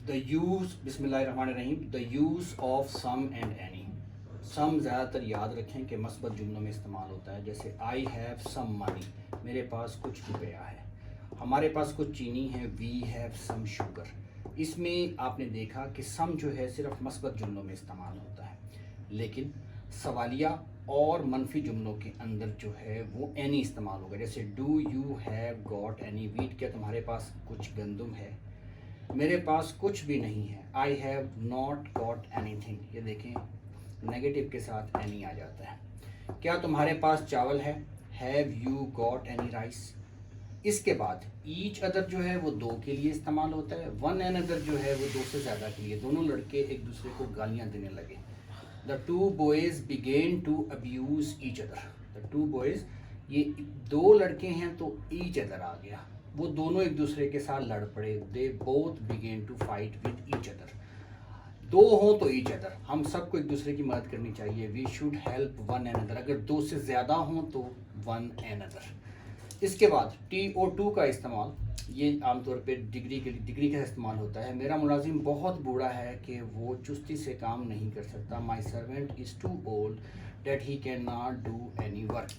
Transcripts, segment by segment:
The use बिस्मिल्लाहिर्रहमानिर्रहीम the use of some and any. Some ज़्यादातर याद रखें कि मस्बत जुमलों में इस्तेमाल होता है। जैसे आई हैव सम मनी, मेरे पास कुछ रुपया है। हमारे पास कुछ चीनी है, वी हैव सम शुगर। इसमें आपने देखा कि सम जो है सिर्फ मस्बत जुमलों में इस्तेमाल होता है, लेकिन सवालिया और मनफी जुमलों के अंदर जो है वो एनी इस्तेमाल होगा। जैसे do you have got any wheat, क्या तुम्हारे पास कुछ गंदम है। मेरे पास कुछ भी नहीं है, I have not got anything. ये देखें नेगेटिव के साथ एनी आ जाता है। क्या तुम्हारे पास चावल है, have you got any rice. इसके बाद ईच अदर जो है वो दो के लिए इस्तेमाल होता है। वन एंड अदर जो है वो दो से ज़्यादा के लिए। दोनों लड़के एक दूसरे को गालियाँ देने लगे। The two boys begin to abuse each other. The two boys, ये दो लड़के हैं तो ईच अदर आ गया, वो दोनों एक दूसरे के साथ लड़ पड़े। They both begin to fight with each other. दो हों तो ईच अदर, हम सबको एक दूसरे की मदद करनी चाहिए। We should help one and other. अगर दो से ज़्यादा हों तो वन एंड अदर। इसके बाद TO2 का इस्तेमाल, ये आमतौर पे डिग्री का इस्तेमाल होता है। मेरा मुलाजिम बहुत बूढ़ा है कि वो चुस्ती से काम नहीं कर सकता। My servant is too old that he can not do any work.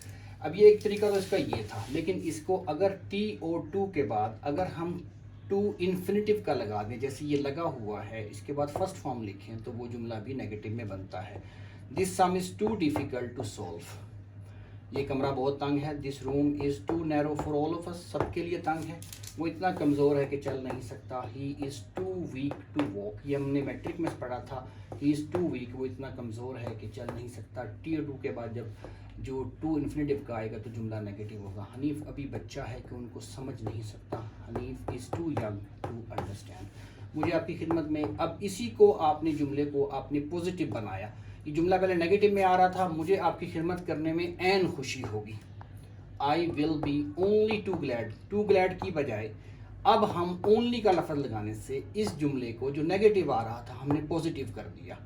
अब ये एक तरीका तो इसका ये था, लेकिन इसको अगर TO2 के बाद अगर हम टू इन्फिनिटिव का लगा दें, जैसे ये लगा हुआ है, इसके बाद फर्स्ट फॉर्म लिखें तो वो जुमला भी नेगेटिव में बनता है। This sum is too difficult to solve. ये कमरा बहुत तंग है। This room is too narrow for all of us, सबके लिए तंग है। वो इतना कमज़ोर है कि चल नहीं सकता। He is too weak to walk, ये हमने मैट्रिक में पढ़ा था। ही इज़ टू वीक, वो इतना कमज़ोर है कि चल नहीं सकता। TO2 के बाद जब जो टू इन्फिनिटिव का आएगा तो जुमला नेगेटिव होगा। हनीफ अभी बच्चा है कि उनको समझ नहीं सकता। Hanif is too young to understand. मुझे आपकी खिदमत में, अब इसी को आपने जुमले को आपने पॉजिटिव बनाया। ये जुमला पहले नेगेटिव में आ रहा था, मुझे आपकी खिदमत करने में ऐन खुशी होगी। I will be only too glad, too glad की बजाय अब हम ओनली का लफ्ज़ लगाने से इस जुमले को जो नेगेटिव आ रहा था हमने पॉजिटिव कर दिया।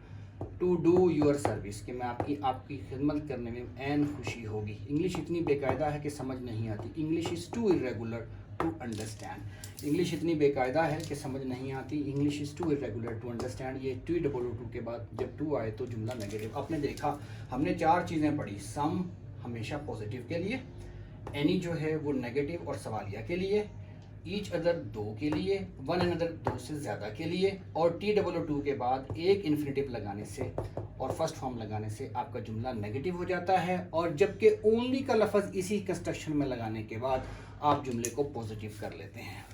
टू डू योर सर्विस, कि मैं आपकी खिदमत करने में ऐन खुशी होगी। इंग्लिश इतनी बेकायदा है कि समझ नहीं आती। English is too irregular to understand. इंग्लिश इतनी बेकायदा है कि समझ नहीं आती। English is too irregular to understand. ये TO2 के बाद जब टू आए तो जुमला नेगेटिव। आपने देखा हमने चार चीज़ें पढ़ी। सम हमेशा पॉजिटिव के लिए, एनी जो है वो नेगेटिव और सवालिया के लिए, ईच अदर दो के लिए, वन अनदर दो से ज़्यादा के लिए, और TO2 के बाद एक इन्फिनिटिव लगाने से और फर्स्ट फॉर्म लगाने से आपका जुमला नेगेटिव हो जाता है। और जबकि ओनली का लफ्ज़ इसी कंस्ट्रक्शन में लगाने के बाद आप जुमले को पॉजिटिव कर लेते हैं।